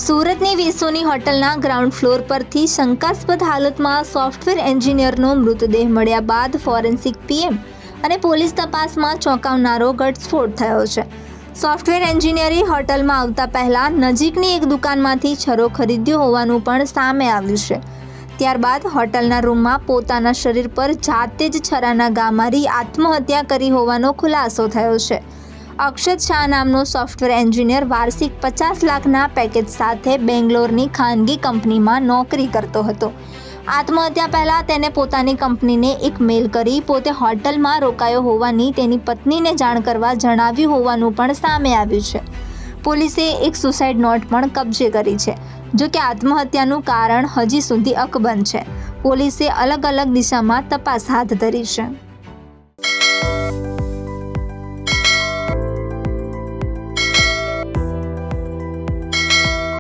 સુરતની વેસોની હોટલના ground floor પરથી શંકાસ્પદ હાલતમાં સોફ્ટવેર એન્જિનિયરનો મૃતદેહ મળ્યા બાદ ફોરેન્સિક પીએમ અને પોલીસ તપાસમાં ચોંકાવનારો ઘટસ્ફોટ થયો છે। સોફ્ટવેર એન્જિનિયરે હોટલમાં આવતા પહેલા નજીકની એક દુકાનમાંથી છરો ખરીદ્યો હોવાનું પણ સામે આવ્યું છે। ત્યારબાદ હોટલના રૂમમાં પોતાના શરીર પર જાતે જ છરાના ઘા મારી આત્મહત્યા કરી હોવાનો ખુલાસો થયો છે। અક્ષત શાહ નામનો સોફ્ટવેર એન્જિનિયર વાર્ષિક 50 લાખના પેકેજ સાથે બેંગ્લોરની ખાનગી કંપનીમાં નોકરી કરતો હતો। આત્મહત્યા પહેલાં તેને પોતાની કંપનીને એક મેલ કરી પોતે હોટલમાં રોકાયો હોવાની તેની પત્નીને જાણ કરવા જણાવ્યું હોવાનું પણ સામે આવ્યું છે। પોલીસે એક સુસાઇડ નોટ પણ કબજે કરી છે, જો કે આત્મહત્યાનું કારણ હજી સુધી અકબંધ છે। પોલીસે અલગ અલગ દિશામાં તપાસ હાથ ધરી છે।